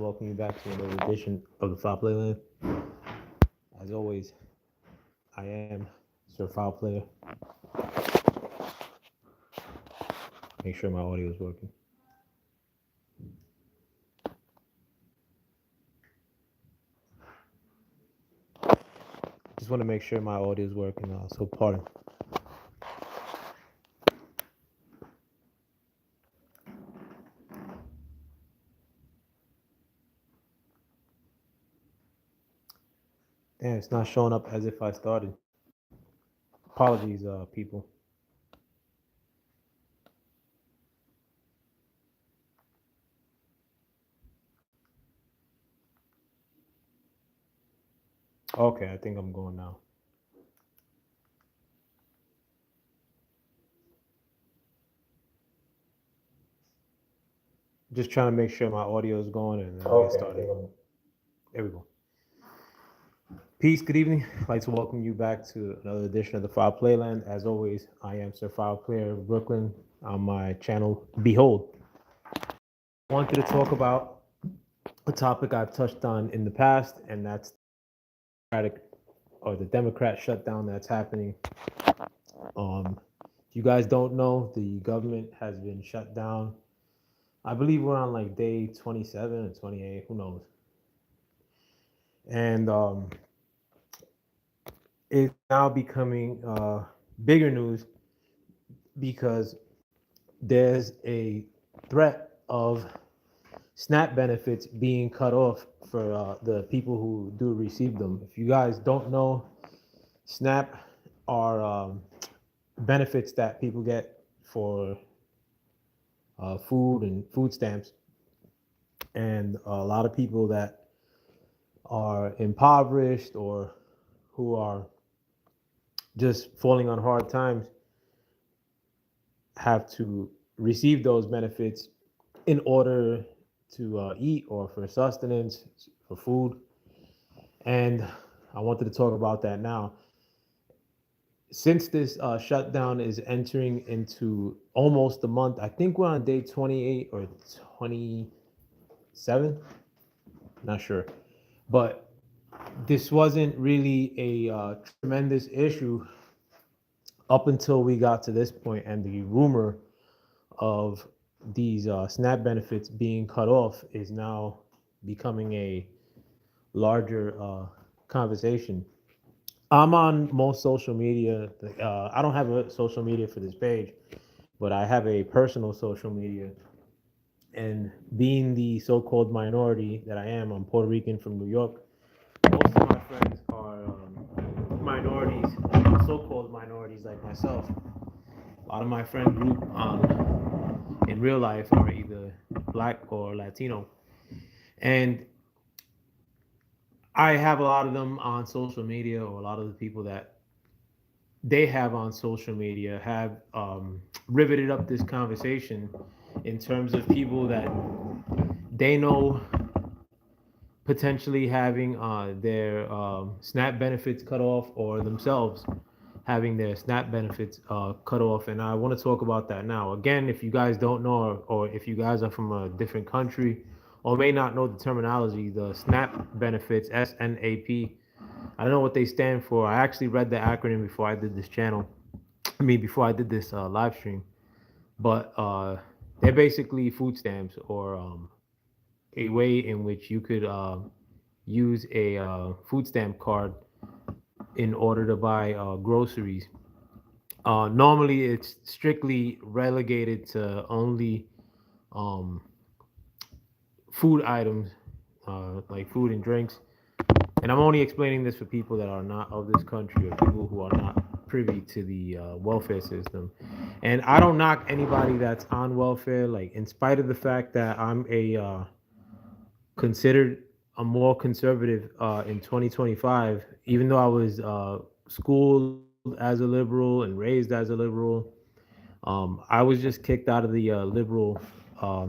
welcome you back to another edition of the Foul Playland. As always, I am Sir Foul Player. Make sure my audio is working. Just want to make sure my audio is working. So pardon. Damn, it's not showing up as if I started. Apologies, people. Okay, I think I'm going now. Just trying to make sure my audio is going and then I'll get started. There we go. Peace, good evening. I'd like to welcome you back to another edition of the Foul Playland. As always, I am Sir Foul Player of Brooklyn on my channel, Behold. I wanted to talk about a topic I've touched on in the past, and that's the Democrat shutdown that's happening. If you guys don't know, the government has been shut down. I believe we're on like day 27 or 28, who knows? And it's now becoming bigger news because there's a threat of SNAP benefits being cut off for the people who do receive them. If you guys don't know, SNAP are benefits that people get for food and food stamps. And a lot of people that are impoverished or who are just falling on hard times have to receive those benefits in order to eat or for sustenance, for food. And I wanted to talk about that now. Since this shutdown is entering into almost a month, I think we're on day 28 or 27, not sure. But this wasn't really a tremendous issue up until we got to this point, and the rumor of these SNAP benefits being cut off is now becoming a larger conversation. I'm on most social media. I don't have a social media for this page, but I have a personal social media. And being the so-called minority that I am, I'm Puerto Rican from New York. Most of my friends are minorities, so-called minorities like myself. A lot of my friend group in real life are either Black or Latino. And I have a lot of them on social media, or a lot of the people that they have on social media have riveted up this conversation in terms of people that they know potentially having their SNAP benefits cut off, or themselves having their SNAP benefits cut off. And I want to talk about that now. Again, if you guys don't know, or if you guys are from a different country or may not know the terminology, the SNAP benefits, SNAP, I don't know what they stand for. I actually read the acronym before I did this channel. Before I did this live stream. But they're basically food stamps, or a way in which you could use a food stamp card in order to buy groceries. Normally, it's strictly relegated to only um, food items, like food and drinks. And I'm only explaining this for people that are not of this country, or people who are not privy to the welfare system. And I don't knock anybody that's on welfare, like, in spite of the fact that I'm considered a more conservative in 2025, even though I was schooled as a liberal and raised as a liberal. I was just kicked out of the liberal uh,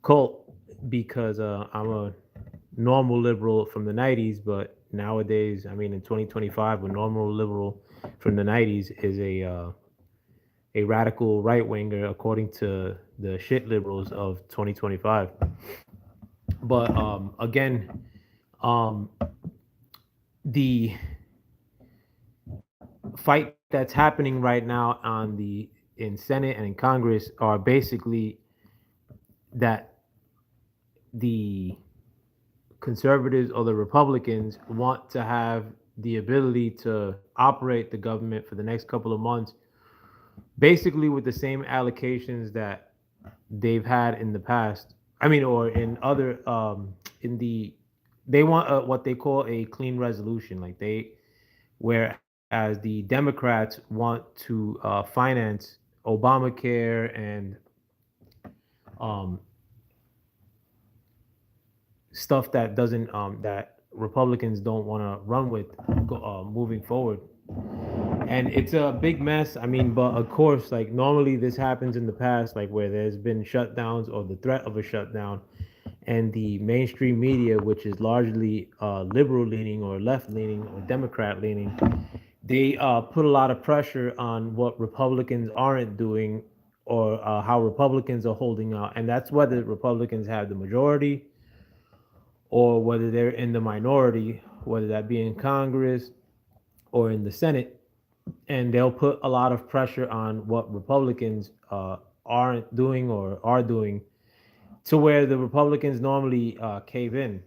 cult because I'm a normal liberal from the 90s, but nowadays, I mean, in 2025, a normal liberal from the 90s is a radical right winger, according to the shit liberals of 2025. But again, um, the fight that's happening right now on the in Senate and in Congress are basically that the conservatives or the Republicans want to have the ability to operate the government for the next couple of months, basically with the same allocations that they've had in the past. I mean, or in other, in the, they want what they call a clean resolution. Like they, whereas the Democrats want to finance Obamacare and um, stuff that doesn't that Republicans don't want to run with moving forward. And it's a big mess. I mean, but of course, like normally this happens in the past, like where there's been shutdowns or the threat of a shutdown, and the mainstream media, which is largely liberal leaning or left leaning or Democrat leaning, they put a lot of pressure on what Republicans aren't doing or how Republicans are holding out, and that's whether Republicans have the majority or whether they're in the minority, whether that be in Congress or in the Senate, and they'll put a lot of pressure on what Republicans aren't doing or are doing to where the Republicans normally cave in.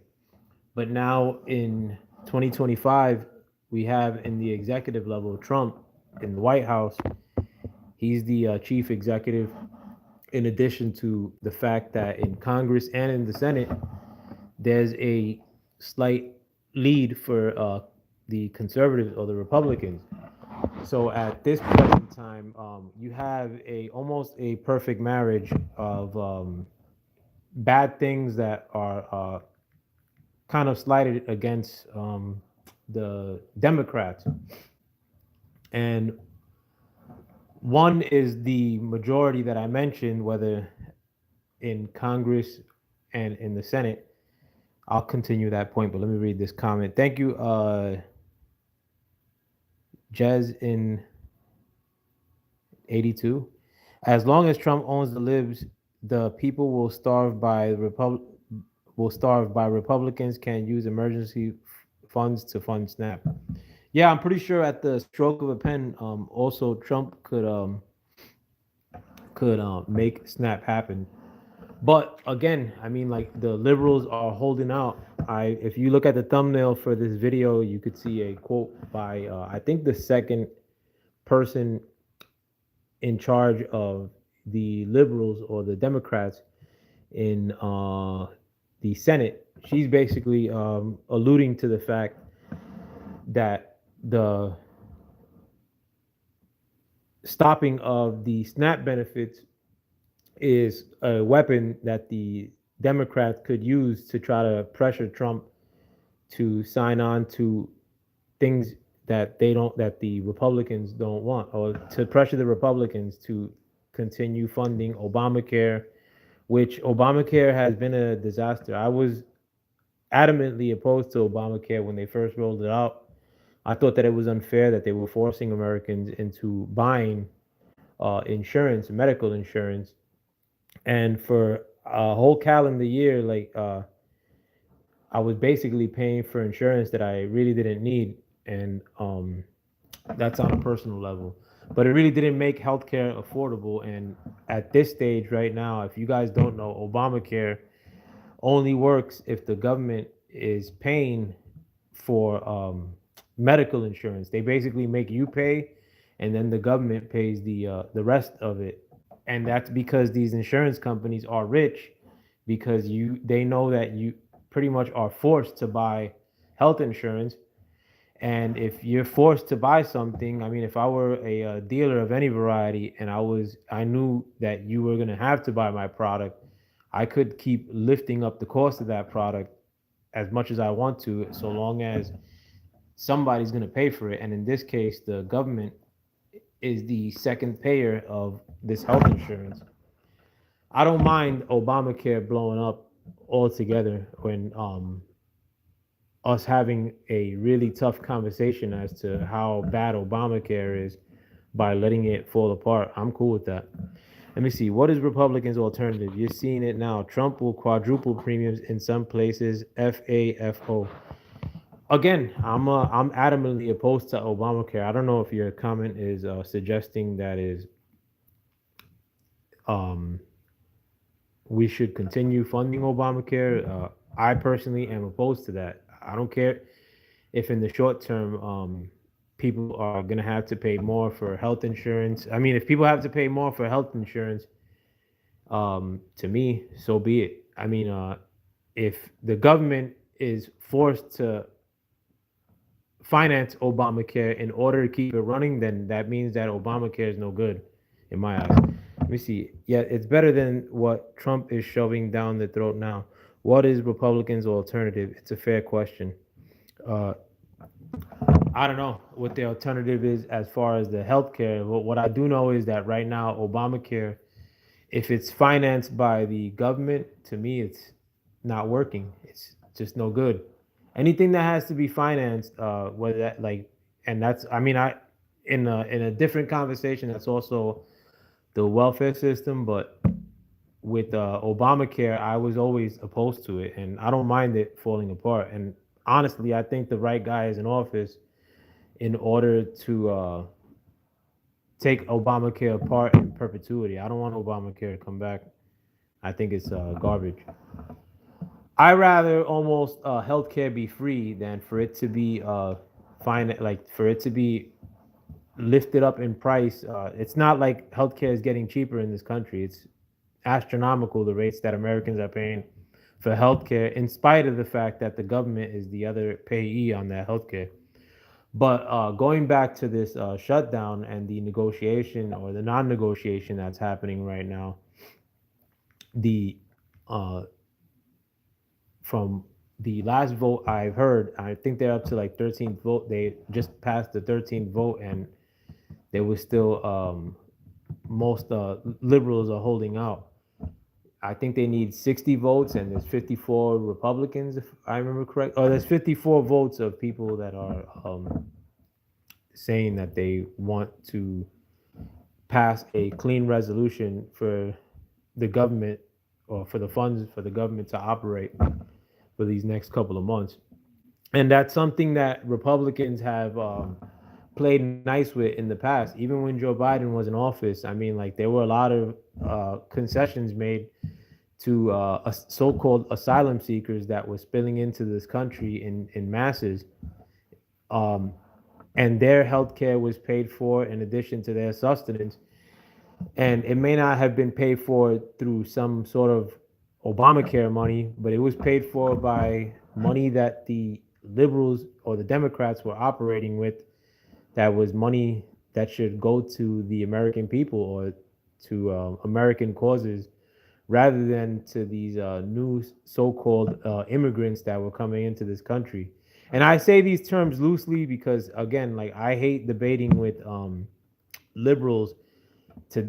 But now in 2025, we have in the executive level Trump in the White House. He's the chief executive, in addition to the fact that in Congress and in the Senate, there's a slight lead for the conservatives or the Republicans. So at this present time, you have a almost a perfect marriage of bad things that are kind of slighted against the Democrats, and one is the majority that I mentioned, whether in Congress and in the Senate. I'll continue that point, but let me read this comment. Thank you, Jez in 82. As long as Trump owns the libs, the people will starve by Republicans can use emergency funds to fund SNAP. Yeah, I'm pretty sure at the stroke of a pen, also Trump could make SNAP happen. But again, I mean, like the liberals are holding out. If you look at the thumbnail for this video, you could see a quote by I think the second person in charge of the liberals or the Democrats in the Senate. She's basically alluding to the fact that the stopping of the SNAP benefits is a weapon that the Democrats could use to try to pressure Trump to sign on to things that they don't that the Republicans don't want, or to pressure the Republicans to continue funding Obamacare, which Obamacare has been a disaster. I was adamantly opposed to Obamacare when they first rolled it out. I thought that it was unfair that they were forcing Americans into buying insurance, medical insurance, and for a whole calendar year, like I was basically paying for insurance that I really didn't need, and that's on a personal level. But it really didn't make healthcare affordable. And at this stage, right now, if you guys don't know, Obamacare only works if the government is paying for medical insurance. They basically make you pay, and then the government pays the rest of it. And that's because these insurance companies are rich, because they know that you pretty much are forced to buy health insurance. And if you're forced to buy something, I mean, if I were a dealer of any variety and I knew that you were going to have to buy my product, I could keep lifting up the cost of that product as much as I want to, so long as somebody's going to pay for it. And in this case, the government is the second payer of this health insurance. I don't mind Obamacare blowing up altogether when us having a really tough conversation as to how bad Obamacare is by letting it fall apart. I'm cool with that. Let me see. What is Republicans' alternative? You're seeing it now. Trump will quadruple premiums in some places. FAFO. Again, I'm adamantly opposed to Obamacare. I don't know if your comment is suggesting that is um, we should continue funding Obamacare. I personally am opposed to that. I don't care if in the short term people are going to have to pay more for health insurance. I mean, if people have to pay more for health insurance, to me, so be it. I mean, if the government is forced to finance Obamacare in order to keep it running, then that means that Obamacare is no good, in my eyes. Let me see. Yeah, it's better than what Trump is shoving down the throat now. What is Republicans' alternative? It's a fair question. Uh, I don't know what the alternative is as far as the healthcare. But what I do know is that right now, Obamacare, if it's financed by the government, to me, it's not working. It's just no good. Anything that has to be financed, whether that like, and that's, I mean, I in a different conversation, that's also the welfare system. But with Obamacare, I was always opposed to it, and I don't mind it falling apart. And honestly, I think the right guy is in office in order to take Obamacare apart in perpetuity. I don't want Obamacare to come back. I think it's garbage. I rather almost healthcare be free than for it to be fine, like for it to be lifted up in price. It's not like healthcare is getting cheaper in this country. It's astronomical the rates that Americans are paying for healthcare, in spite of the fact that the government is the other payee on that healthcare. But going back to this shutdown and the negotiation or the non-negotiation that's happening right now, the uh, from the last vote I've heard, I think they're up to like 13th vote. They just passed the 13th vote, and there was still most liberals are holding out. I think they need 60 votes, and there's 54 Republicans, if I remember correct. Oh, there's 54 votes of people that are saying that they want to pass a clean resolution for the government or for the funds for the government to operate for these next couple of months. And that's something that Republicans have played nice with in the past. Even when Joe Biden was in office, I mean, like there were a lot of concessions made to so-called asylum seekers that were spilling into this country in masses, um, and their health care was paid for in addition to their sustenance. And it may not have been paid for through some sort of Obamacare money, but it was paid for by money that the liberals or the Democrats were operating with, that was money that should go to the American people or to American causes rather than to these new so-called immigrants that were coming into this country. And I say these terms loosely because, again, like I hate debating with liberals to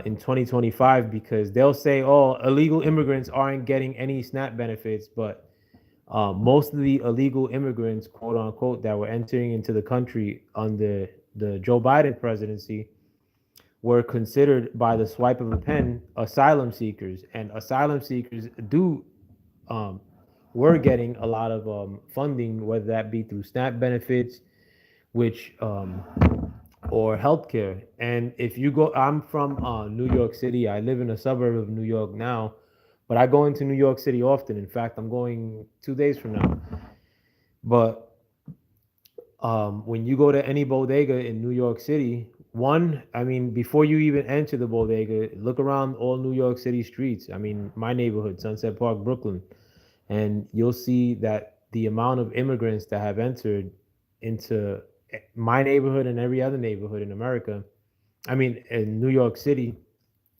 in 2025 because they'll say, "Oh, illegal immigrants aren't getting any SNAP benefits," but most of the illegal immigrants, quote unquote, that were entering into the country under the Joe Biden presidency were considered by the swipe of a pen asylum seekers, and asylum seekers do um, were getting a lot of funding, whether that be through SNAP benefits, which or healthcare. And if you go, I'm from New York City. I live in a suburb of New York now, but I go into New York City often. In fact, I'm going 2 days from now. But when you go to any bodega in New York City, one, I mean, before you even enter the bodega, look around all New York City streets. I mean, my neighborhood, Sunset Park, Brooklyn, and you'll see that the amount of immigrants that have entered into my neighborhood and every other neighborhood in America, I mean, in New York City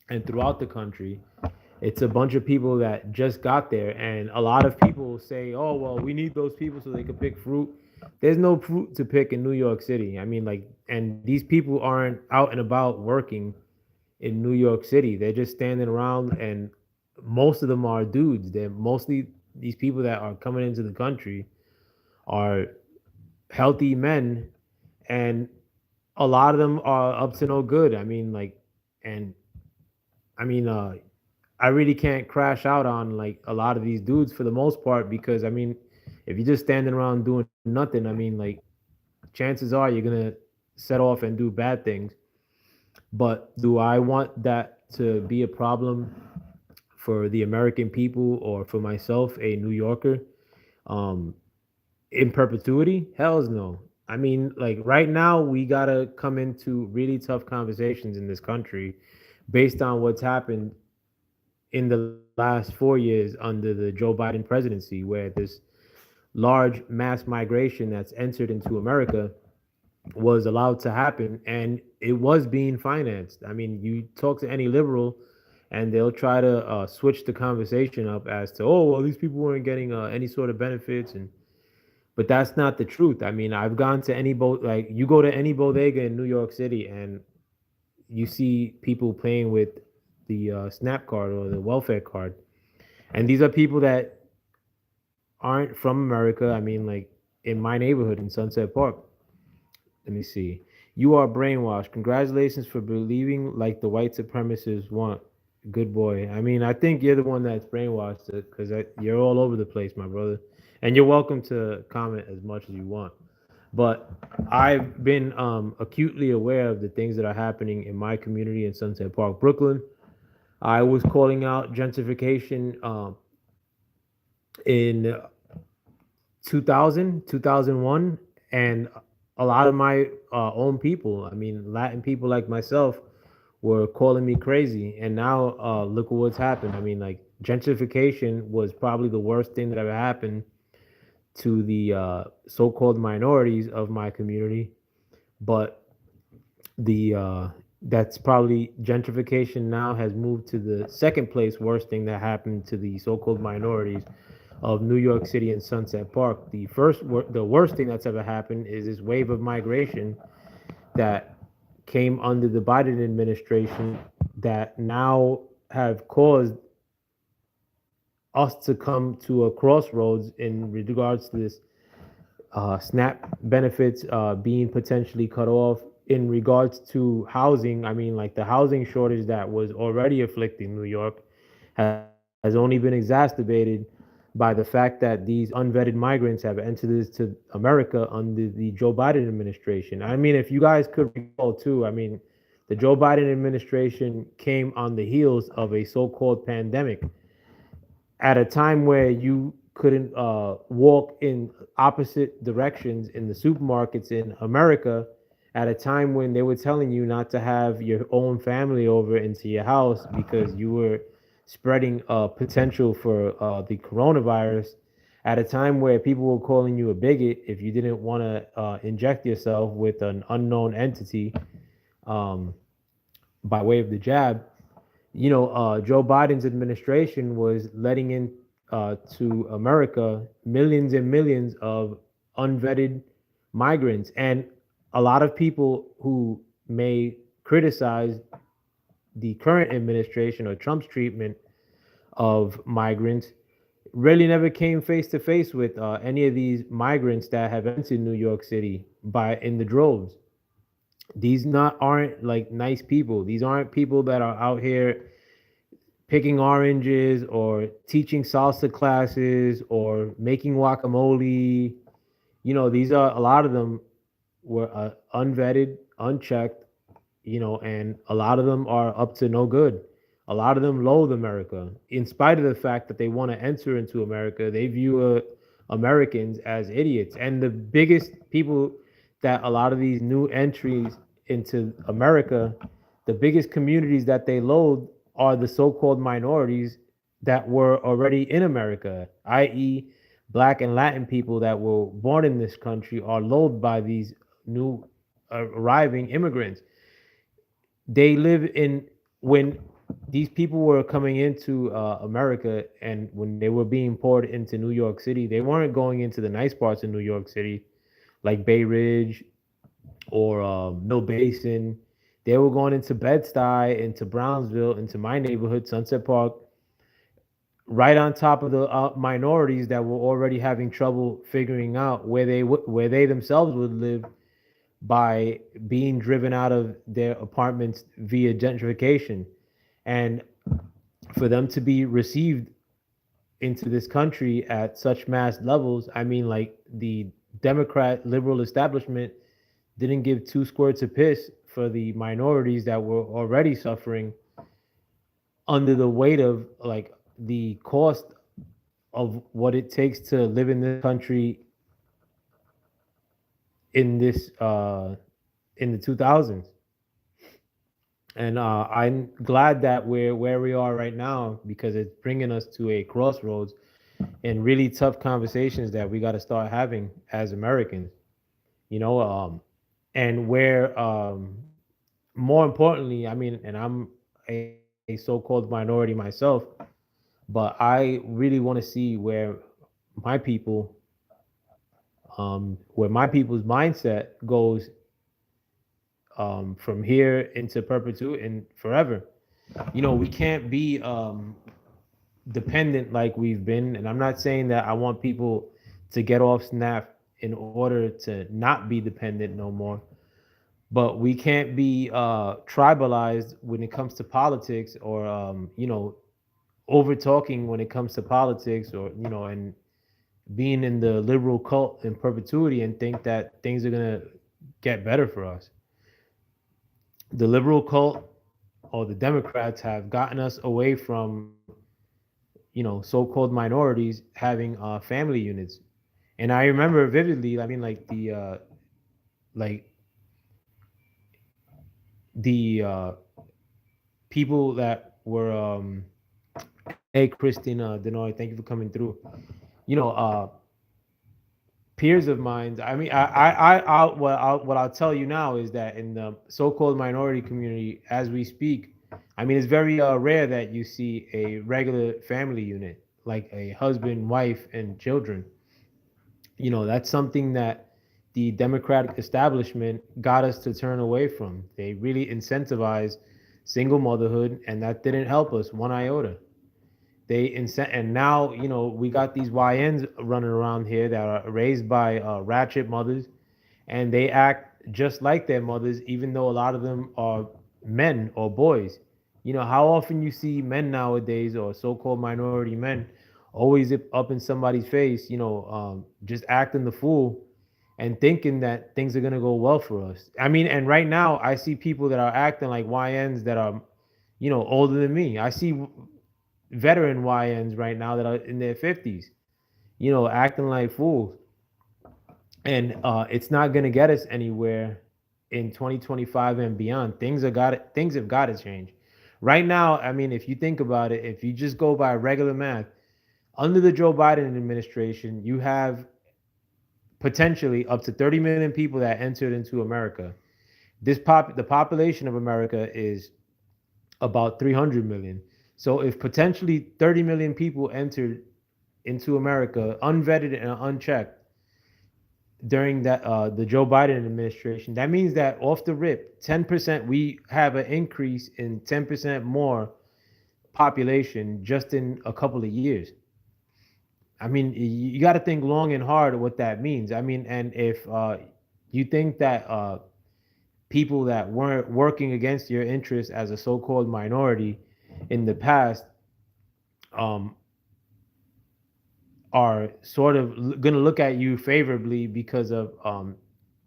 and throughout the country, it's a bunch of people that just got there. And a lot of people say, oh, well, we need those people so they could pick fruit. There's no fruit to pick in New York City. I mean, like, and these people aren't out and about working in New York City. They're just standing around, and most of them are dudes. They're mostly these people that are coming into the country are healthy men, and a lot of them are up to no good. I mean, like, and I mean, I really can't crash out on like a lot of these dudes for the most part because I mean, if you're just standing around doing nothing, I mean, like chances are you're gonna set off and do bad things. But do I want that to be a problem for the American people or for myself, a New Yorker, um, in perpetuity? Hell's no. I mean, like right now, we gotta come into really tough conversations in this country based on what's happened in the last 4 years under the Joe Biden presidency, where this large mass migration that's entered into America was allowed to happen and it was being financed. I mean, you talk to any liberal and they'll try to switch the conversation up as to, oh, well, these people weren't getting any sort of benefits. And but that's not the truth. I mean, I've gone to like you go to any bodega in New York City and you see people playing with the SNAP card or the welfare card. And these are people that aren't from America. I mean, like in my neighborhood in Sunset Park, let me see. You are brainwashed. Congratulations for believing like the white supremacists want. Good boy. I mean, I think you're the one that's brainwashed because you're all over the place, my brother. And you're welcome to comment as much as you want. But I've been acutely aware of the things that are happening in my community in Sunset Park, Brooklyn. I was calling out gentrification in 2000, 2001, and a lot of my own people, I mean, Latin people like myself, were calling me crazy. And now look at what's happened. I mean, like, gentrification was probably the worst thing that ever happened to the so called minorities of my community. But the that's probably gentrification now has moved to the second place worst thing that happened to the so-called minorities of New York City and Sunset Park. The worst thing that's ever happened is this wave of migration that came under the Biden administration that now have caused us to come to a crossroads in regards to this SNAP benefits being potentially cut off in regards to housing. I mean, like the housing shortage that was already afflicting New York has only been exacerbated by the fact that these unvetted migrants have entered into America under the Joe Biden administration. I mean, if you guys could recall too, I mean, the Joe Biden administration came on the heels of a so-called pandemic at a time where you couldn't walk in opposite directions in the supermarkets in America, at a time when they were telling you not to have your own family over into your house because you were spreading potential for the coronavirus, at a time where people were calling you a bigot if you didn't want to inject yourself with an unknown entity um, by way of the jab. Joe Biden's administration was letting in to America millions and millions of unvetted migrants. And a lot of people who may criticize the current administration or Trump's treatment of migrants really never came face to face with any of these migrants that have entered New York City by in the droves. These not aren't like nice people. These aren't people that are out here picking oranges or teaching salsa classes or making guacamole. These are a lot of them were unvetted, unchecked, and a lot of them are up to no good. A lot of them loathe America. In spite of the fact that they want to enter into America, they view Americans as idiots. And the biggest people that a lot of these new entries into America, the biggest communities that they loathe are the so-called minorities that were already in America, i.e., Black and Latin people that were born in this country are loathed by these new arriving immigrants. They live in when these people were coming into America and when they were being poured into New York City, they weren't going into the nice parts of New York City like Bay Ridge or Mill Basin. They were going into Bed-Stuy, into Brownsville, into my neighborhood, Sunset Park, right on top of the minorities that were already having trouble figuring out where they themselves would live by being driven out of their apartments via gentrification. And for them to be received into this country at such mass levels. I mean, like the Democrat liberal establishment didn't give two squirts of piss for the minorities that were already suffering under the weight of like the cost of what it takes to live in this country in this in the 2000s. And I'm glad that we're where we are right now because it's bringing us to a crossroads and really tough conversations that we got to start having as Americans. You know, and where more importantly, I mean, and I'm a so-called minority myself, but I really want to see my people, where my people's mindset goes from here into perpetuity and forever. You know, we can't be dependent like we've been. And I'm not saying that I want people to get off snap in order to not be dependent no more. But we can't be tribalized when it comes to politics or, over talking when it comes to politics or, and being in the liberal cult in perpetuity and think that things are going to get better for us. The liberal cult or the Democrats have gotten us away from, so-called minorities having family units. And I remember vividly, I mean, like like the people that were, hey, Christina Denoy, thank you for coming through. You know, peers of mine. I mean, what I'll tell you now is that in the so-called minority community, as we speak, I mean, it's very rare that you see a regular family unit like a husband, wife, and children. That's something that the Democratic establishment got us to turn away from. They really incentivized single motherhood, and that didn't help us one iota. And now we got these YNs running around here that are raised by ratchet mothers, and they act just like their mothers, even though a lot of them are men or boys. How often you see men nowadays or so-called minority men always up in somebody's face, just acting the fool and thinking that things are gonna go well for us. I mean, and right now I see people that are acting like YNs that are, older than me. I see veteran YNs right now that are in their 50s, acting like fools. And it's not going to get us anywhere in 2025 and beyond. Things have got to change. Right now, I mean, if you think about it, if you just go by regular math, under the Joe Biden administration, you have potentially up to 30 million people that entered into America. The population of America is about 300 million. So if potentially 30 million people entered into America unvetted and unchecked during that the Joe Biden administration, that means that off the rip, 10% we have an increase in 10% more population just in a couple of years. I mean, you got to think long and hard what that means. I mean, and if you think that people that weren't working against your interests as a so-called minority in the past um, are sort of going to look at you favorably because of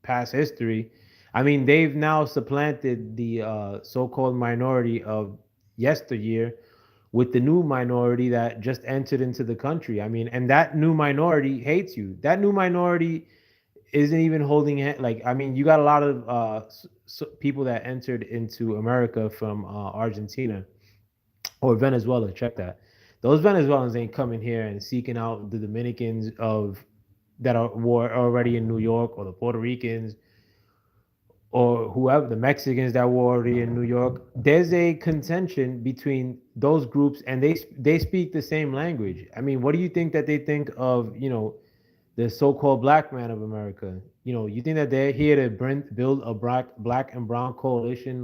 past history. I mean, they've now supplanted the so-called minority of yesteryear with the new minority that just entered into the country. I mean, and that new minority hates you. That new minority isn't even like, I mean, you got a lot of people that entered into America from Argentina or Venezuela. Check that. Those Venezuelans ain't coming here and seeking out the Dominicans were already in New York, or the Puerto Ricans, or whoever, the Mexicans that were already in New York. There's a contention between those groups, and they speak the same language. I mean, what do you think that they think of? The so-called black man of America. You think that they're here to build a black and brown coalition?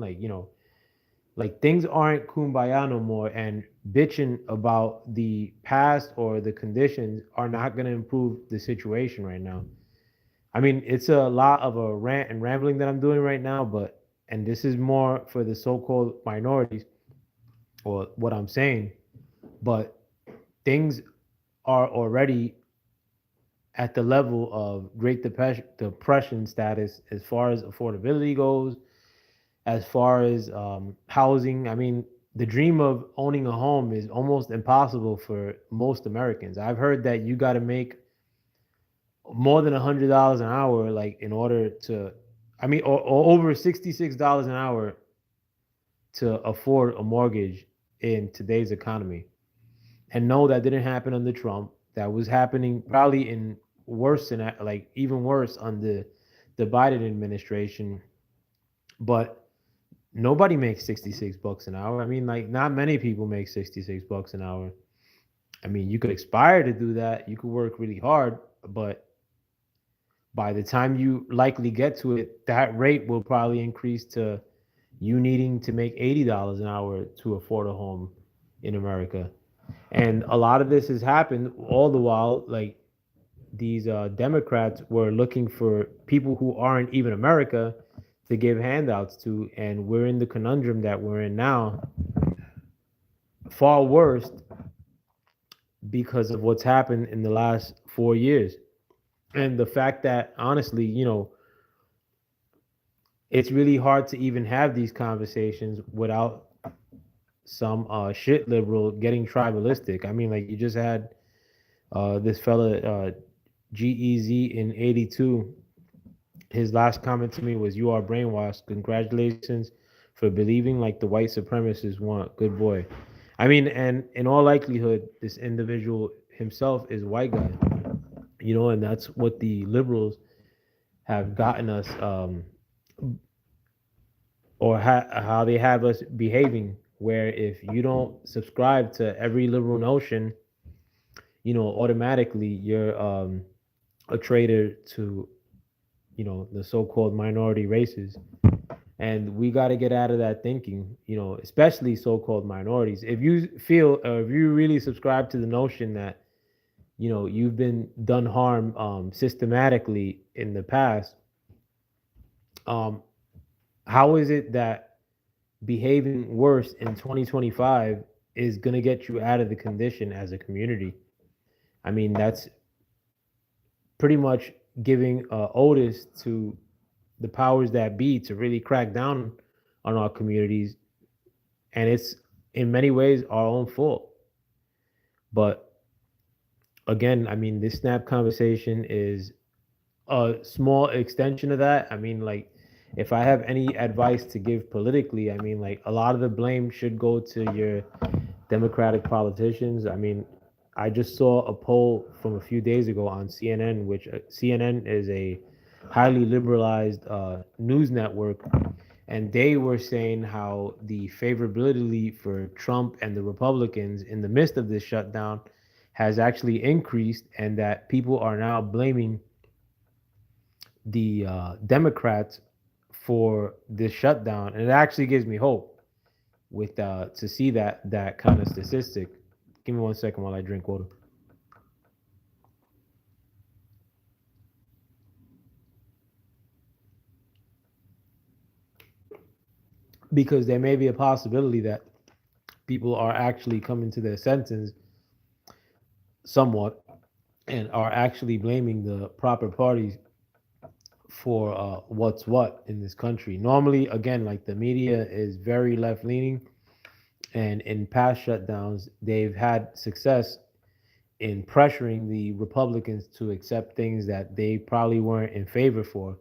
Like things aren't kumbaya no more, and bitching about the past or the conditions are not going to improve the situation right now. I mean, it's a lot of a rant and rambling that I'm doing right now, and this is more for the so-called minorities, or what I'm saying. but things are already at the level of depression status as far as affordability goes, as far as housing. I mean, the dream of owning a home is almost impossible for most Americans. I've heard that you got to make more than $100 an hour, like in order to, I mean, or over $66 an hour to afford a mortgage in today's economy. And no, that didn't happen under Trump. That was happening probably in worse than that, like even worse under the Biden administration. But nobody makes 66 bucks an hour. I mean, like not many people make 66 bucks an hour. I mean, you could aspire to do that. You could work really hard, but by the time you likely get to it, that rate will probably increase to you needing to make $80 an hour to afford a home in America. And a lot of this has happened all the while, like these Democrats were looking for people who aren't even America to give handouts to, and we're in the conundrum that we're in now, far worse because of what's happened in the last 4 years. And the fact that honestly, it's really hard to even have these conversations without some shit liberal getting tribalistic. I mean, like you just had this fella GEZ in 82. His last comment to me was, "You are brainwashed. Congratulations for believing like the white supremacists want. Good boy." I mean, and in all likelihood, this individual himself is a white guy, and that's what the liberals have gotten us, or how they have us behaving. Where if you don't subscribe to every liberal notion, automatically you're a traitor to the so-called minority races. And we got to get out of that thinking, especially so-called minorities. If you feel, or if you really subscribe to the notion that you've been done harm systematically in the past, um how is it that behaving worse in 2025 is going to get you out of the condition as a community? I mean, that's pretty much giving Otis to the powers that be to really crack down on our communities, and it's in many ways our own fault. But again, I mean, this snap conversation is a small extension of that. I mean, like, if I have any advice to give politically, I mean, like, a lot of the blame should go to your Democratic politicians. I mean, I just saw a poll from a few days ago on CNN, which CNN is a highly liberalized news network, and they were saying how the favorability for Trump and the Republicans in the midst of this shutdown has actually increased, and that people are now blaming the Democrats for this shutdown. And it actually gives me hope with to see that kind of statistic. Give me 1 second while I drink water. Because there may be a possibility that people are actually coming to their senses somewhat and are actually blaming the proper parties for what's what in this country. Normally, again, like the media is very left leaning, and in past shutdowns, they've had success in pressuring the Republicans to accept things that they probably weren't in favor for.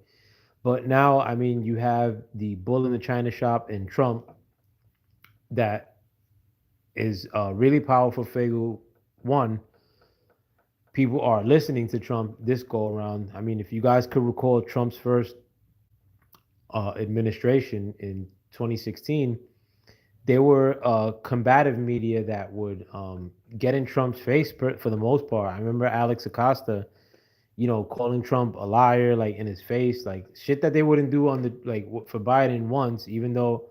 But now, I mean, you have the bull in the china shop in Trump that is a really powerful figure. One, people are listening to Trump this go around. I mean, if you guys could recall Trump's first administration in 2016, they were combative media that would get in Trump's face for the most part. I remember Alex Acosta, calling Trump a liar, like in his face, like shit that they wouldn't do on the like for Biden once, even though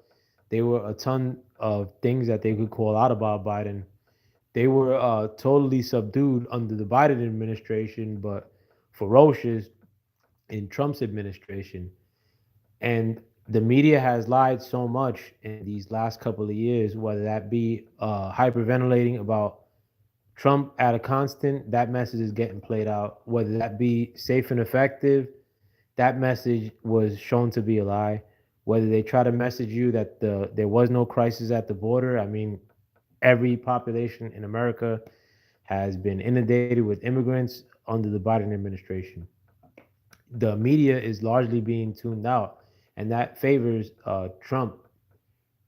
there were a ton of things that they could call out about Biden. They were totally subdued under the Biden administration, but ferocious in Trump's administration. And The media has lied so much in these last couple of years, whether that be hyperventilating about Trump at a constant, that message is getting played out. Whether that be safe and effective, that message was shown to be a lie. Whether they try to message you that there was no crisis at the border, I mean, every population in America has been inundated with immigrants under the Biden administration. The media is largely being tuned out, and that favors Trump.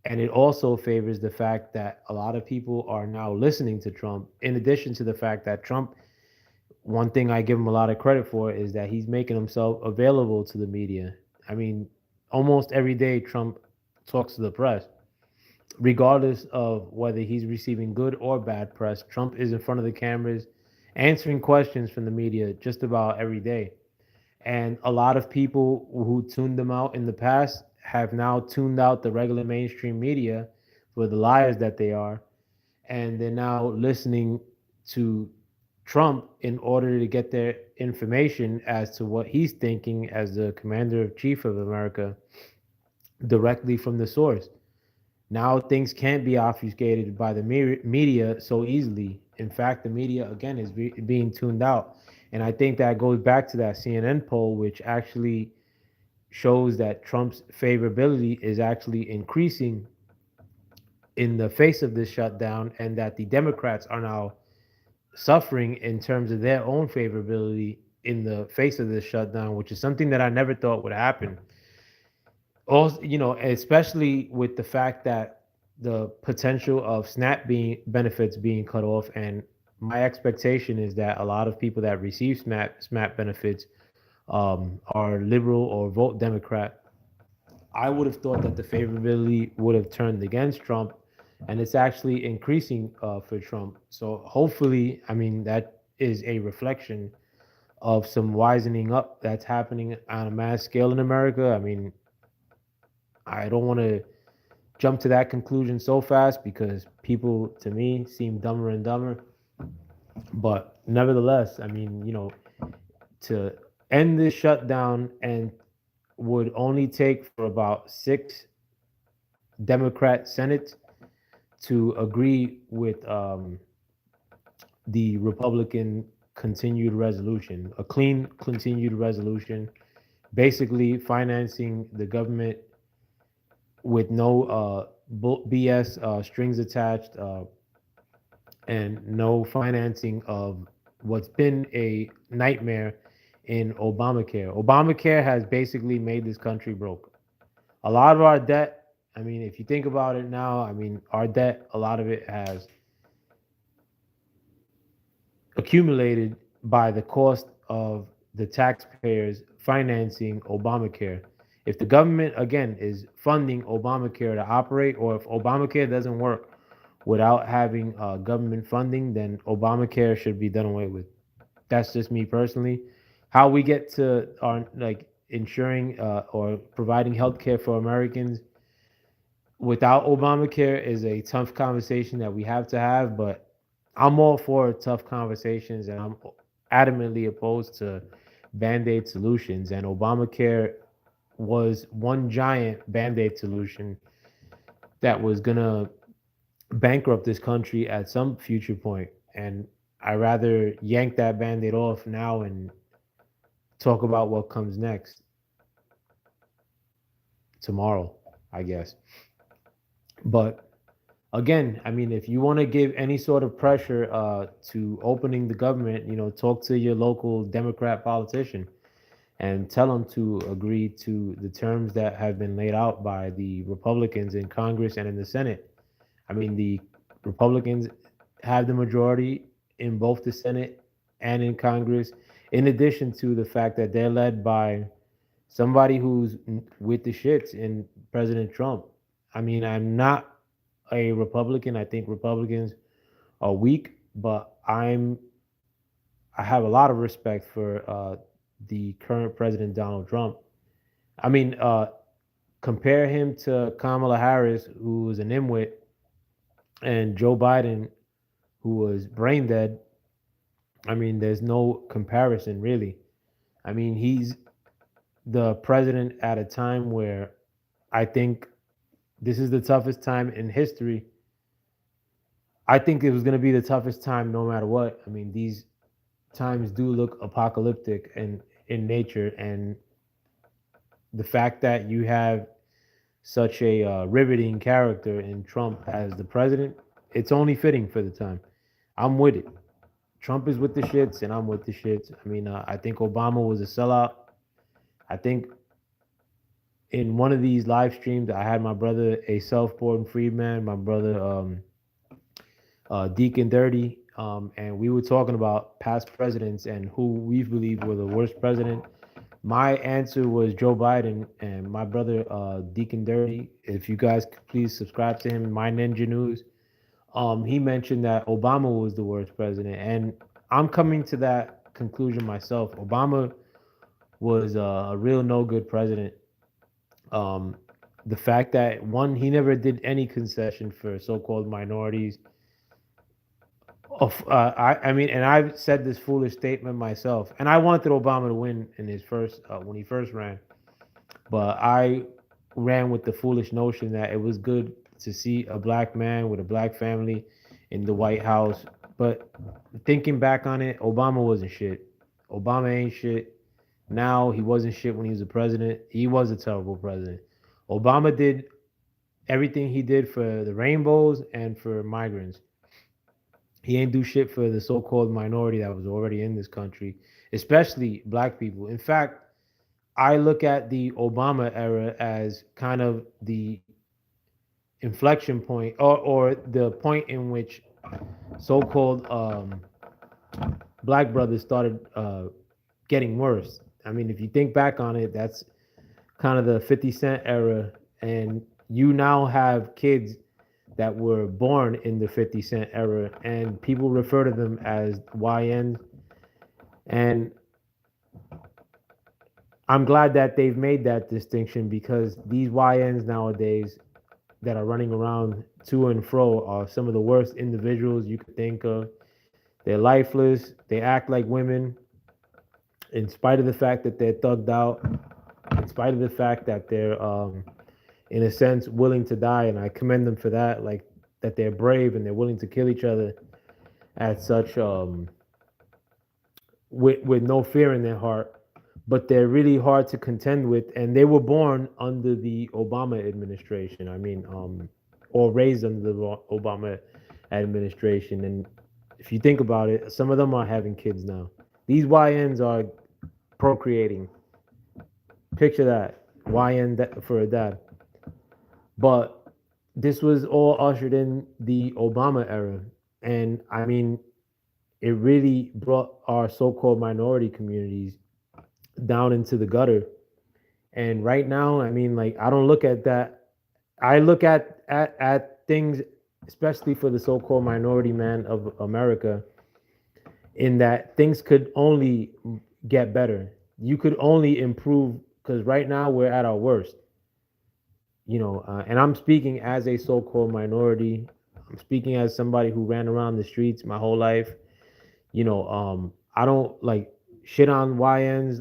And it also favors the fact that a lot of people are now listening to Trump, in addition to the fact that Trump, one thing I give him a lot of credit for is that he's making himself available to the media. I mean, almost every day Trump talks to the press. Regardless of whether he's receiving good or bad press, Trump is in front of the cameras answering questions from the media just about every day. And a lot of people who tuned them out in the past have now tuned out the regular mainstream media for the liars that they are. And they're now listening to Trump in order to get their information as to what he's thinking as the commander in chief of America directly from the source. Now things can't be obfuscated by the media so easily. In fact, the media again is being tuned out, and I think that goes back to that CNN poll, which actually shows that Trump's favorability is actually increasing in the face of this shutdown, and that the Democrats are now suffering in terms of their own favorability in the face of this shutdown, which is something that I never thought would happen. Also, especially with the fact that the potential of SNAP being benefits being cut off, and my expectation is that a lot of people that receive SNAP benefits are liberal or vote Democrat. I would have thought that the favorability would have turned against Trump, and it's actually increasing for Trump. So hopefully, I mean, that is a reflection of some wisening up that's happening on a mass scale in America. I mean, I don't want to jump to that conclusion so fast because people, to me, seem dumber and dumber. But nevertheless, I mean, to end this shutdown and would only take for about 6 Democrat Senates to agree with the Republican continued resolution, a clean continued resolution, basically financing the government with no BS strings attached, and no financing of what's been a nightmare in Obamacare. Obamacare has basically made this country broke. A lot of our debt, I mean, if you think about it now, I mean, our debt, a lot of it has accumulated by the cost of the taxpayers financing Obamacare. If the government, again, is funding Obamacare to operate, or if Obamacare doesn't work without having government funding, then Obamacare should be done away with. That's just me personally. How we get to our like ensuring or providing health care for Americans without Obamacare is a tough conversation that we have to have, but I'm all for tough conversations, and I'm adamantly opposed to band-aid solutions. And Obamacare was one giant band-aid solution that was gonna bankrupt this country at some future point. And I rather yank that band-aid off now and talk about what comes next tomorrow, I guess. But again, I mean, if you want to give any sort of pressure to opening the government, talk to your local Democrat politician and tell them to agree to the terms that have been laid out by the Republicans in Congress and in the Senate. I mean, the Republicans have the majority in both the Senate and in Congress, in addition to the fact that they're led by somebody who's with the shits in President Trump. I mean, I'm not a Republican. I think Republicans are weak, but I have a lot of respect for the current President Donald Trump. I mean, compare him to Kamala Harris, who was an nimwit, and Joe Biden, who was brain dead. I mean, there's no comparison, really. I mean, he's the president at a time where I think this is the toughest time in history. I think it was going to be the toughest time no matter what. I mean, these times do look apocalyptic in nature, and the fact that you have such a riveting character in Trump as the president, it's only fitting for the time. I'm with it. Trump is with the shits, and I'm with the shits. I mean, I think Obama was a sellout. I think in one of these live streams, I had my brother, a self-born freedman, my brother Deacon Dirty, and we were talking about past presidents and who we believe were the worst president. My answer was Joe Biden, and my brother Deacon Dirty. If you guys could please subscribe to him, My Ninja News. He mentioned that Obama was the worst president, and I'm coming to that conclusion myself. Obama was a real no good president. Um, the fact that one, he never did any concession for so-called minorities. I mean, and I've said this foolish statement myself, and I wanted Obama to win in his first when he first ran, but I ran with the foolish notion that it was good to see a black man with a black family in the White House. But thinking back on it, Obama wasn't shit. Obama ain't shit. Now he wasn't shit when he was a president. He was a terrible president. Obama did everything he did for the rainbows and for migrants. He ain't do shit for the so-called minority that was already in this country, especially black people. In fact, I look at the Obama era as kind of the inflection point, or the point in which so-called black brothers started getting worse. I mean, if you think back on it, that's kind of the 50 Cent era, and you now have kids that were born in the 50 Cent era, and people refer to them as YNs. And I'm glad that they've made that distinction, because these YNs nowadays that are running around to and fro are some of the worst individuals you could think of. They're lifeless. They act like women, in spite of the fact that they're thugged out, in spite of the fact that they're, in a sense, willing to die. And I commend them for that. Like, that they're brave and they're willing to kill each other at such, with no fear in their heart. But they're really hard to contend with, and they were born under the Obama administration. I mean, or raised under the Obama administration. And if you think about it, some of them are having kids now. These YNs are procreating. Picture that, YN for a dad. But this was all ushered in the Obama era, and I mean, it really brought our so-called minority communities down into the gutter. And right now, I mean, like, I don't look at that. I look at things, especially for the so-called minority man of America, in that things could only get better. You could only improve, because right now we're at our worst. And I'm speaking as a so-called minority. I'm speaking as somebody who ran around the streets my whole life. I don't like shit on YNs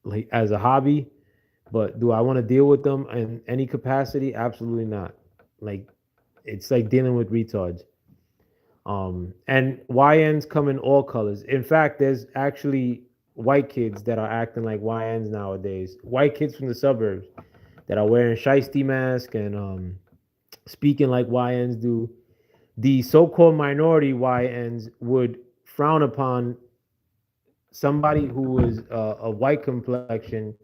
like as a hobby, but do I want to deal with them in any capacity? Absolutely not. Like, it's like dealing with retards. And YNs come in all colors. In fact, there's actually white kids that are acting like YNs nowadays. White kids from the suburbs that are wearing shiesty masks and speaking like YNs do. The so-called minority YNs would frown upon somebody who was a white complexion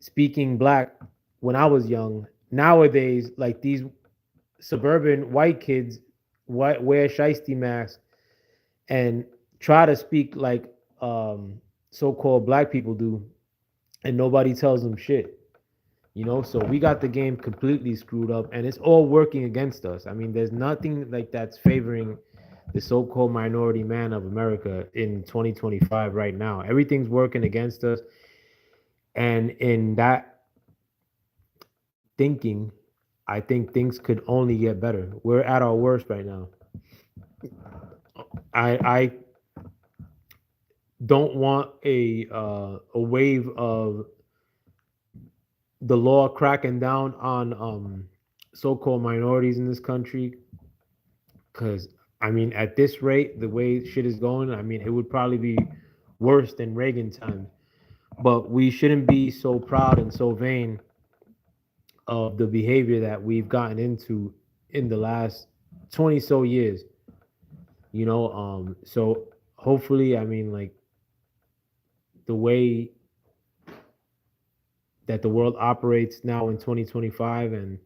speaking black when I was young. Nowadays, like, these suburban white kids wear shiesty masks and try to speak like so-called black people do, and nobody tells them shit. So we got the game completely screwed up, and it's all working against us. I mean, there's nothing like that's favoring the so-called minority man of America in 2025 right now. Everything's working against us, and in that thinking, I think things could only get better. We're at our worst right now. I don't want a wave of the law cracking down on so-called minorities in this country, because I mean, at this rate, the way shit is going, I mean, it would probably be worse than Reagan times. But we shouldn't be so proud and so vain of the behavior that we've gotten into in the last 20 so years. So hopefully, I mean, like, the way that the world operates now in 2025 and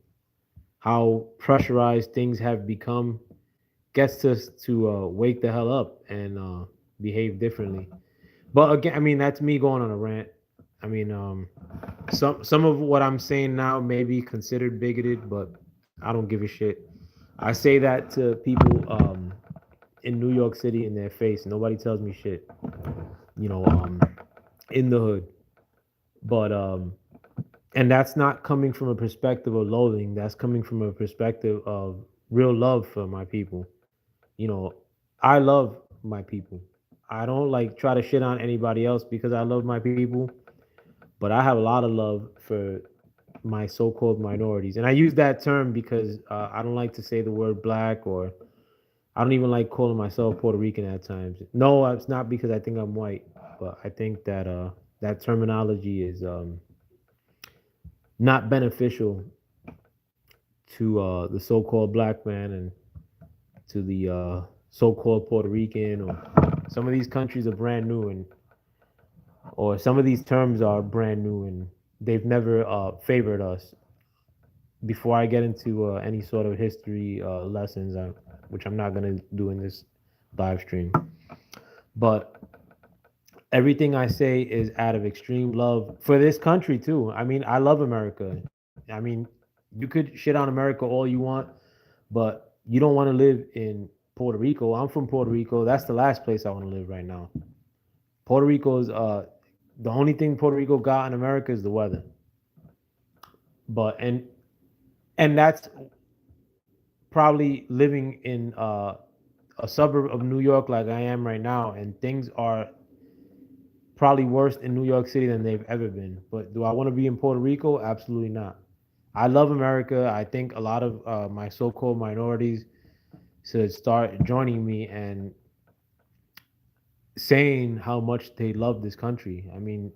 how pressurized things have become gets us to wake the hell up and behave differently. But again, I mean, that's me going on a rant. I mean, some of what I'm saying now may be considered bigoted, but I don't give a shit. I say that to people in New York City in their face. Nobody tells me shit. You know, in the hood. But and that's not coming from a perspective of loathing. That's coming from a perspective of real love for my people. You know, I love my people. I don't like try to shit on anybody else because I love my people, but I have a lot of love for my so-called minorities, and I use that term because I don't like to say the word black, or I don't even like calling myself Puerto Rican at times. No, it's not because I think I'm white, but I think that that terminology is not beneficial to the so-called black man and to the so-called Puerto Rican, or some of these countries are brand new, and or some of these terms are brand new and they've never favored us. Before I get into any sort of history lessons, which I'm not going to do in this live stream, but everything I say is out of extreme love for this country too. I mean, I love America. I mean, you could shit on America all you want, but you don't want to live in Puerto Rico. I'm from Puerto Rico. That's the last place I want to live right now. Puerto Rico's the only thing Puerto Rico got in America is the weather. But and that's probably living in a suburb of New York like I am right now, and things are probably worse in New York City than they've ever been. But do I want to be in Puerto Rico? Absolutely not. I love America. I think a lot of my so-called minorities should start joining me and saying how much they love this country. I mean,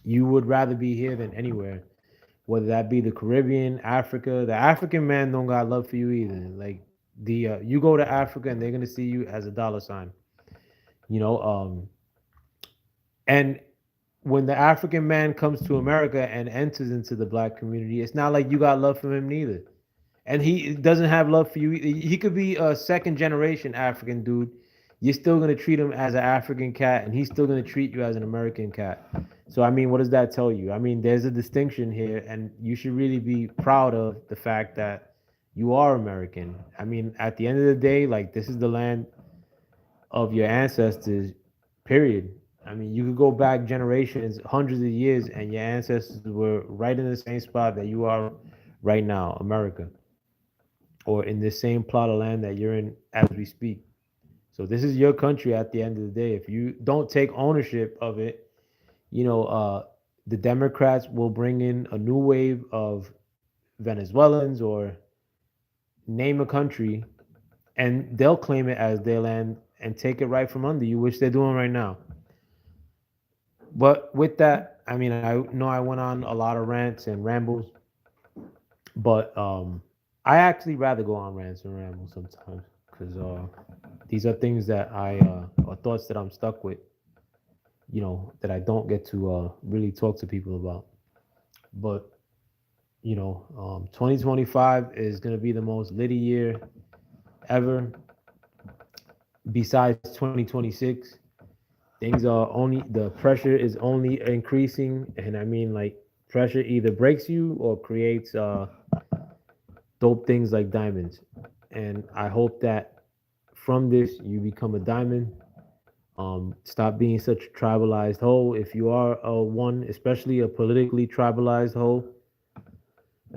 you would rather be here than anywhere, whether that be the Caribbean, Africa. The African man don't got love for you either. Like the you go to Africa and they're gonna see you as a dollar sign. You know, and when the African man comes to America and enters into the black community, it's not like you got love for him neither. And he doesn't have love for you. He could be a second generation African dude. You're still gonna treat him as an African cat, and he's still gonna treat you as an American cat. So I mean, what does that tell you? I mean, there's a distinction here, and you should really be proud of the fact that you are American. I mean, at the end of the day, like, this is the land of your ancestors. Period. I mean, you could go back generations, hundreds of years, and your ancestors were right in the same spot that you are right now, America, or in this same plot of land that you're in as we speak. So this is your country at the end of the day. If you don't take ownership of it, you know, the Democrats will bring in a new wave of Venezuelans, or name a country, and they'll claim it as their land and take it right from under you, which they're doing right now. But with that, I mean, I know I went on a lot of rants and rambles, but I actually rather go on rants and rambles sometimes, because these are things that or thoughts that I'm stuck with, that I don't get to really talk to people about. But 2025 is going to be the most litty year ever. Besides 2026, things are only the pressure is only increasing, and I mean, like, pressure either breaks you or creates dope things like diamonds. And I hope that from this you become a diamond. Stop being such a tribalized hoe. If you are a one, especially a politically tribalized hoe,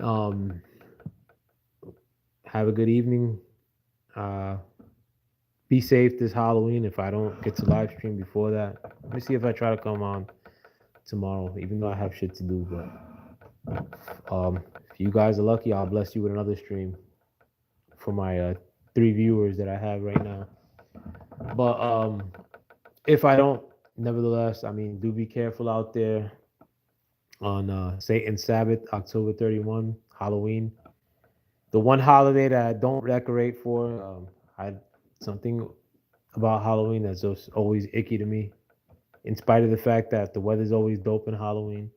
um, have a good evening. Uh, be safe this Halloween. If I don't get to live stream before that, let me see if I try to come on tomorrow, even though I have shit to do. But if you guys are lucky, I'll bless you with another stream for my 3 viewers that I have right now. But if I don't, nevertheless, I mean, do be careful out there on Satan's Sabbath, October 31, Halloween. The one holiday that I don't decorate for, I something about Halloween that's just always icky to me. In spite of the fact that the weather's always dope in Halloween,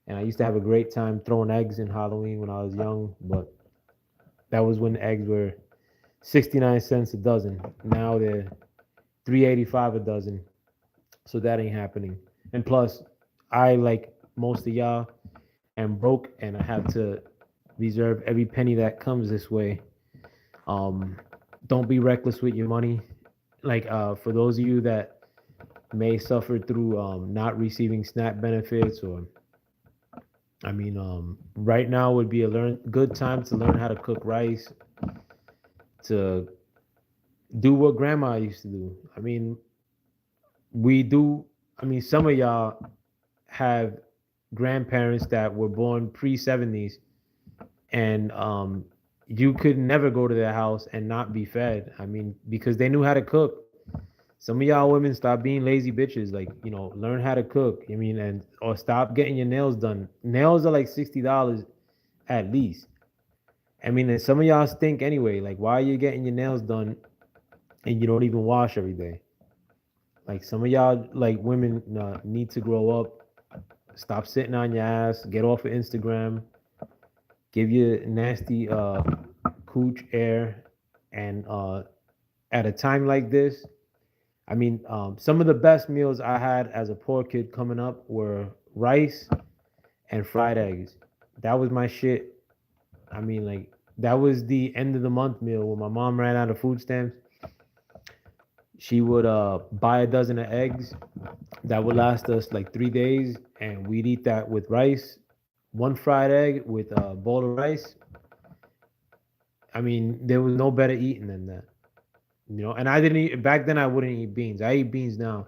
and I used to have a great time throwing eggs in Halloween when I was young, but that was when eggs were 69 cents a dozen. Now they're 3.85 a dozen. So that ain't happening. And plus, I like most of y'all am broke and I have to reserve every penny that comes this way. Um, don't be reckless with your money. Like for those of you that may suffer through not receiving SNAP benefits, or I mean, right now would be a good time to learn how to cook rice, to do what grandma used to do. I mean, we do. I mean, some of y'all have grandparents that were born pre 70s, and you could never go to their house and not be fed. I mean, because they knew how to cook. Some of y'all women stop being lazy bitches. Like, learn how to cook. I mean, and or stop getting your nails done. Nails are like $60 at least. I mean, and some of y'all stink anyway. Like, why are you getting your nails done and you don't even wash every day? Like, some of y'all, like women, need to grow up. Stop sitting on your ass. Get off of Instagram. Give your nasty cooch air. And at a time like this, I mean, some of the best meals I had as a poor kid coming up were rice and fried eggs. That was my shit. I mean, like, that was the end of the month meal. When my mom ran out of food stamps, she would buy a dozen of eggs that would last us like 3 days, and we'd eat that with rice, one fried egg with a bowl of rice. I mean, there was no better eating than that. And I didn't eat back then. I wouldn't eat beans. I eat beans now,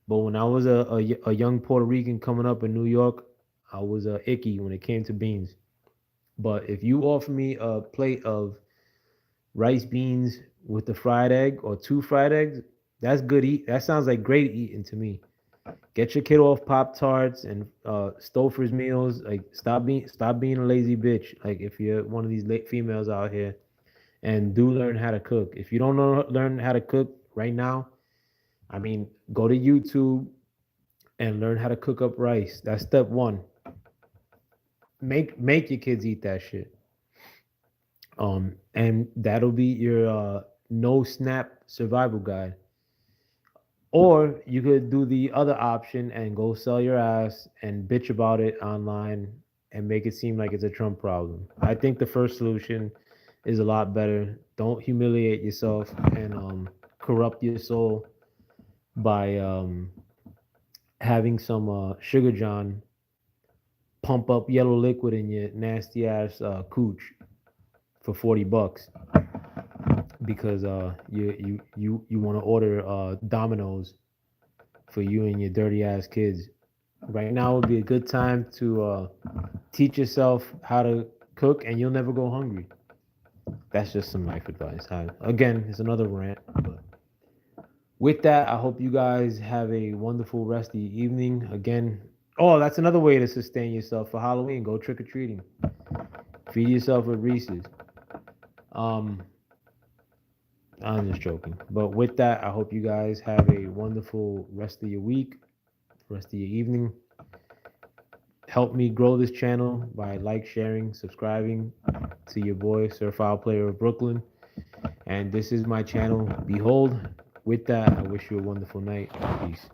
but when I was a young Puerto Rican coming up in New York, I was icky when it came to beans. But if you offer me a plate of rice beans with the fried egg or 2 fried eggs, that's good eat. That sounds like great eating to me. Get your kid off Pop-Tarts and Stouffer's meals. Like, stop being a lazy bitch. Like, if you're one of these late females out here, and do learn how to cook. If you don't learn how to cook right now, I mean, go to YouTube and learn how to cook up rice. That's step one. Make your kids eat that shit. And that'll be your no snap survival guide. Or you could do the other option and go sell your ass and bitch about it online and make it seem like it's a Trump problem. I think the first solution is a lot better. Don't humiliate yourself and corrupt your soul by having some Sugar John pump up yellow liquid in your nasty ass cooch for $40 because you want to order Domino's for you and your dirty ass kids. Right now would be a good time to teach yourself how to cook, and you'll never go hungry. That's just some life advice. Again, it's another rant. But with that, I hope you guys have a wonderful rest of the evening. Again, that's another way to sustain yourself for Halloween. Go trick or treating. Feed yourself with Reese's. I'm just joking. But with that, I hope you guys have a wonderful rest of your week, rest of your evening. Help me grow this channel by sharing, subscribing to your boy, Surfile Player of Brooklyn. And this is my channel, Behold. With that, I wish you a wonderful night. Peace.